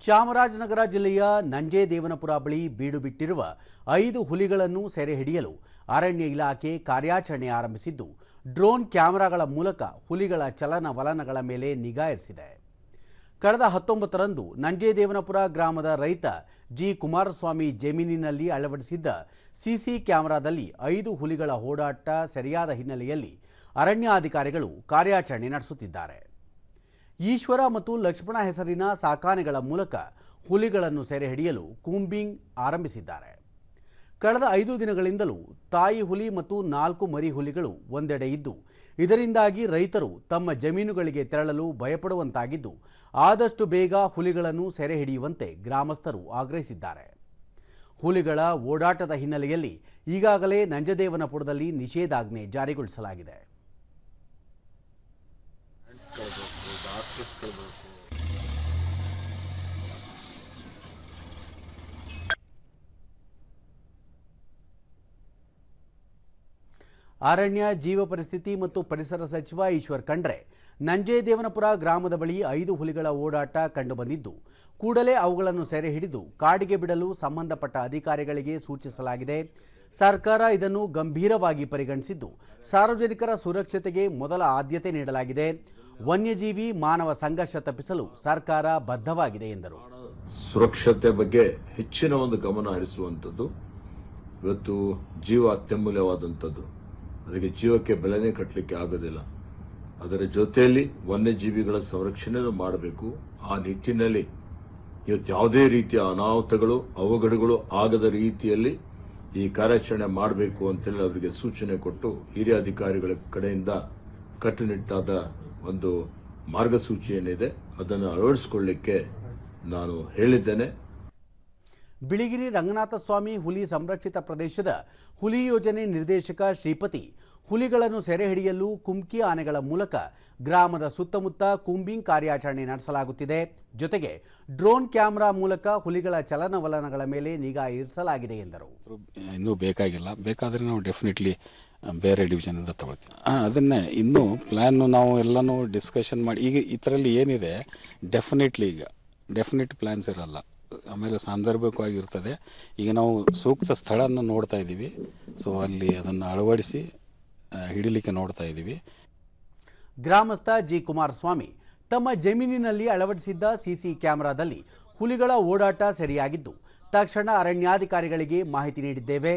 ಚಾಮರಾಜನಗರ ಜಿಲ್ಲೆಯ ನಂಜೇದೇವನಪುರ ಬಳಿ ಬೀಡು ಬಿಟ್ಟಿರುವ 5 ಹುಲಿಗಳನ್ನು ಸೆರೆ ಹಿಡಿಯಲು ಅರಣ್ಯ ಇಲಾಖೆ ಕಾರ್ಯಾಚರಣೆ ಆರಂಭಿಸಿದ್ದು, ಡ್ರೋನ್ ಕ್ಯಾಮೆರಾಗಳ ಮೂಲಕ ಹುಲಿಗಳ ಚಲನವಲನಗಳ ಮೇಲೆ ನಿಗಾ ಇರಿಸಿದೆ. ಕಳೆದ 19ರಂದು ನಂಜೇದೇವನಪುರ ಗ್ರಾಮದ ರೈತ ಜಿ ಕುಮಾರಸ್ವಾಮಿ ಜಮೀನಿನಲ್ಲಿ ಅಳವಡಿಸಿದ್ದ ಸಿಸಿ ಕ್ಯಾಮೆರಾದಲ್ಲಿ 5 ಹುಲಿಗಳ ಓಡಾಟ ಸೆರೆಯಾದ ಹಿನ್ನೆಲೆಯಲ್ಲಿ ಅರಣ್ಯಾಧಿಕಾರಿಗಳು ಕಾರ್ಯಾಚರಣೆ ನಡೆಸುತ್ತಿದ್ದಾರೆ. ಈಶ್ವರ ಮತ್ತು ಲಕ್ಷ್ಮಣ ಹೆಸರಿನ ಸಾಕಾನೆಗಳ ಮೂಲಕ ಹುಲಿಗಳನ್ನು ಸೆರೆ ಹಿಡಿಯಲು ಕೂಂಬಿಂಗ್ ಆರಂಭಿಸಿದ್ದಾರೆ. ಕಳೆದ 5 ದಿನಗಳಿಂದಲೂ ತಾಯಿ ಹುಲಿ ಮತ್ತು 4 ಮರಿ ಹುಲಿಗಳು ಒಂದೆಡೆ ಇದ್ದು, ಇದರಿಂದಾಗಿ ರೈತರು ತಮ್ಮ ಜಮೀನುಗಳಿಗೆ ತೆರಳಲು ಭಯಪಡುವಂತಾಗಿದ್ದು, ಆದಷ್ಟು ಬೇಗ ಹುಲಿಗಳನ್ನು ಸೆರೆ ಹಿಡಿಯುವಂತೆ ಗ್ರಾಮಸ್ಥರು ಆಗ್ರಹಿಸಿದ್ದಾರೆ. ಹುಲಿಗಳ ಓಡಾಟದ ಹಿನ್ನೆಲೆಯಲ್ಲಿ ಈಗಾಗಲೇ ನಂಜದೇವನಪುರದಲ್ಲಿ ನಿಷೇಧಾಜ್ಞೆ ಜಾರಿಗೊಳಿಸಲಾಗಿದೆ. ಅರಣ್ಯ ಜೀವ ಪರಿಸ್ಥಿತಿ ಮತ್ತು ಪರಿಸರ ಸಚಿವ ಈಶ್ವರ್ ಖಂಡ್ರೆ ನಂಜೇದೇವನಪುರ ಗ್ರಾಮದ ಬಳಿ 5 ಹುಲಿಗಳ ಓಡಾಟ ಕಂಡುಬಂದಿದ್ದು, ಕೂಡಲೇ ಅವುಗಳನ್ನು ಸೆರೆ ಹಿಡಿದು ಕಾಡಿಗೆ ಬಿಡಲು ಸಂಬಂಧಪಟ್ಟ ಅಧಿಕಾರಿಗಳಿಗೆ ಸೂಚಿಸಲಾಗಿದೆ. ಸರ್ಕಾರ ಇದನ್ನು ಗಂಭೀರವಾಗಿ ಪರಿಗಣಿಸಿದ್ದು, ಸಾರ್ವಜನಿಕರ ಸುರಕ್ಷತೆಗೆ ಮೊದಲ ಆದ್ಯತೆ ನೀಡಲಾಗಿದೆ. ವನ್ಯಜೀವಿ ಮಾನವ ಸಂಘರ್ಷ ತಪ್ಪಿಸಲು ಸರ್ಕಾರ ಬದ್ಧವಾಗಿದೆ ಎಂದರು. ಸುರಕ್ಷತೆ ಬಗ್ಗೆ ಹೆಚ್ಚಿನ ಒಂದು ಗಮನ ಹರಿಸುವಂಥದ್ದು. ಇವತ್ತು ಜೀವ ಅತ್ಯಮೂಲ್ಯವಾದಂಥದ್ದು, ಅದಕ್ಕೆ ಜೀವಕ್ಕೆ ಬೆಲೆನೇ ಕಟ್ಟಲಿಕ್ಕೆ ಆಗೋದಿಲ್ಲ. ಅದರ ಜೊತೆಯಲ್ಲಿ ವನ್ಯಜೀವಿಗಳ ಸಂರಕ್ಷಣೆಯನ್ನು ಮಾಡಬೇಕು. ಆ ನಿಟ್ಟಿನಲ್ಲಿ ಇವತ್ತು ಯಾವುದೇ ರೀತಿಯ ಅನಾಹುತಗಳು ಅವಘಡಗಳು ಆಗದ ರೀತಿಯಲ್ಲಿ ಈ ಕಾರ್ಯಾಚರಣೆ ಮಾಡಬೇಕು ಅಂತೇಳಿ ಅವರಿಗೆ ಸೂಚನೆ ಕೊಟ್ಟು ಹಿರಿಯ ಅಧಿಕಾರಿಗಳ ಕಡೆಯಿಂದ ಕಟ್ಟುನಿಟ್ಟಾದ ಒಂದು ಮಾರ್ಗಸೂಚಿ ಏನಿದೆ ಅದನ್ನು ಅಳವಡಿಸಿಕೊಳ್ಳಲಿಕ್ಕೆ ನಾನು ಹೇಳಿದ್ದೇನೆ. ಬಿಳಿಗಿರಿ ರಂಗನಾಥಸ್ವಾಮಿ ಹುಲಿ ಸಂರಕ್ಷಿತ ಪ್ರದೇಶದ ಹುಲಿ ಯೋಜನೆ ನಿರ್ದೇಶಕ ಶ್ರೀಪತಿ ಹುಲಿಗಳನ್ನು ಸೆರೆ ಹಿಡಿಯಲು ಕುಮ್ಕಿ ಆನೆಗಳ ಮೂಲಕ ಗ್ರಾಮದ ಸುತ್ತಮುತ್ತ ಕೂಂಬಿಂಗ್ ಕಾರ್ಯಾಚರಣೆ ನಡೆಸಲಾಗುತ್ತಿದೆ. ಜೊತೆಗೆ ಡ್ರೋನ್ ಕ್ಯಾಮೆರಾ ಮೂಲಕ ಹುಲಿಗಳ ಚಲನವಲನಗಳ ಮೇಲೆ ನಿಗಾ ಇರಿಸಲಾಗಿದೆ ಎಂದರು. ಇನ್ನೂ ಬೇಕಾಗಿಲ್ಲ, ಬೇಕಾದರೆ ನಾವು ಡೆಫಿನೆಟ್ಲಿ ಬೇರೆ ಡಿವಿಷನ್ ಇಂದ ತಗೊಳ್ತೀವಿ. ಅದನ್ನೇ ಇನ್ನೂ ಪ್ಲ್ಯಾನ್ ನಾವು ಎಲ್ಲನೂ ಡಿಸ್ಕಷನ್ ಮಾಡಿ, ಈಗ ಇದರಲ್ಲಿ ಏನಿದೆ ಡೆಫಿನೆಟ್ ಪ್ಲ್ಯಾನ್ಸ್ ಇರಲ್ಲ, ಆಮೇಲೆ ಸಾಂದರ್ಭಿಕವಾಗಿರ್ತದೆ. ಈಗ ನಾವು ಸೂಕ್ತ ಸ್ಥಳನ ನೋಡ್ತಾ ಇದ್ದೀವಿ, ಸೊ ಅಲ್ಲಿ ಅದನ್ನು ಅಳವಡಿಸಿ ಹಿಡಿಲಿಕ್ಕೆ ನೋಡ್ತಾ ಇದ್ದೀವಿ. ಗ್ರಾಮಸ್ಥ ಜಿ ಕುಮಾರಸ್ವಾಮಿ ತಮ್ಮ ಜಮೀನಿನಲ್ಲಿ ಅಳವಡಿಸಿದ್ದ ಸಿಸಿ ಕ್ಯಾಮೆರಾದಲ್ಲಿ ಹುಲಿಗಳ ಓಡಾಟ ಸೆರೆಯಾಗಿದ್ದು, ತಕ್ಷಣ ಅರಣ್ಯಾಧಿಕಾರಿಗಳಿಗೆ ಮಾಹಿತಿ ನೀಡಿದ್ದೇವೆ.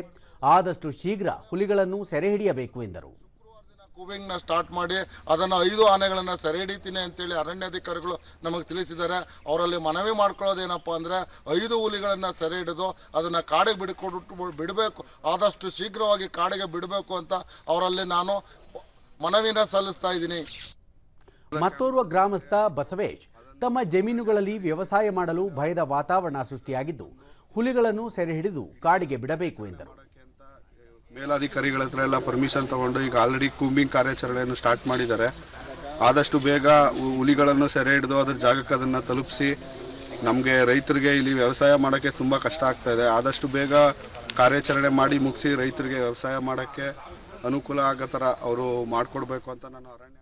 ಆದಷ್ಟು ಶೀಘ್ರ ಹುಲಿಗಳನ್ನು ಸೆರೆ ಹಿಡಿಯಬೇಕು ಎಂದರು. ಕೂಬಿಂಗ್ನ ಸ್ಟಾರ್ಟ್ ಮಾಡಿ ಅದನ್ನು 5 ಆನೆಗಳನ್ನು ಸೆರೆ ಹಿಡಿತೀನಿ ಅಂತೇಳಿ ಅರಣ್ಯಾಧಿಕಾರಿಗಳು ನಮಗೆ ತಿಳಿಸಿದ್ದಾರೆ. ಅವರಲ್ಲಿ ಮನವಿ ಮಾಡ್ಕೊಳ್ಳೋದೇನಪ್ಪ ಅಂದರೆ 5 ಹುಲಿಗಳನ್ನು ಸೆರೆ ಹಿಡಿದು ಅದನ್ನು ಕಾಡಿಗೆ ಬಿಡಬೇಕು, ಆದಷ್ಟು ಶೀಘ್ರವಾಗಿ ಕಾಡಿಗೆ ಬಿಡಬೇಕು ಅಂತ ಅವರಲ್ಲಿ ನಾನು ಮನವಿನ ಸಲ್ಲಿಸ್ತಾ ಇದ್ದೀನಿ. ಮತ್ತೋರ್ವ ಗ್ರಾಮಸ್ಥ ಬಸವೇಶ್ ತಮ್ಮ ಜಮೀನುಗಳಲ್ಲಿ ವ್ಯವಸಾಯ ಮಾಡಲು ಭಯದ ವಾತಾವರಣ ಸೃಷ್ಟಿಯಾಗಿದ್ದು, ಹುಲಿಗಳನ್ನು ಸೆರೆ ಹಿಡಿದು ಕಾಡಿಗೆ ಬಿಡಬೇಕು ಎಂದರು. ಮೇಲಾಧಿಕಾರಿಗಳ ಹತ್ರ ಎಲ್ಲ ಪರ್ಮಿಷನ್ ತಗೊಂಡು ಈಗ ಆಲ್ರೆಡಿ ಕೂಂಬಿಂಗ್ ಕಾರ್ಯಾಚರಣೆಯನ್ನು ಸ್ಟಾರ್ಟ್ ಮಾಡಿದ್ದಾರೆ. ಆದಷ್ಟು ಬೇಗ ಹುಲಿಗಳನ್ನು ಸೆರೆ ಹಿಡಿದು ಅದ್ರ ಜಾಗಕ್ಕೆ ಅದನ್ನು ತಲುಪಿಸಿ ನಮಗೆ ರೈತರಿಗೆ ಇಲ್ಲಿ ವ್ಯವಸಾಯ ಮಾಡೋಕ್ಕೆ ತುಂಬ ಕಷ್ಟ ಆಗ್ತಾ ಇದೆ. ಆದಷ್ಟು ಬೇಗ ಕಾರ್ಯಾಚರಣೆ ಮಾಡಿ ಮುಗಿಸಿ ರೈತರಿಗೆ ವ್ಯವಸಾಯ ಮಾಡೋಕ್ಕೆ ಅನುಕೂಲ ಆಗೋ ಥರ ಅವರು ಮಾಡಿಕೊಡ್ಬೇಕು ಅಂತ ನಾನು ಅರಣ್ಯ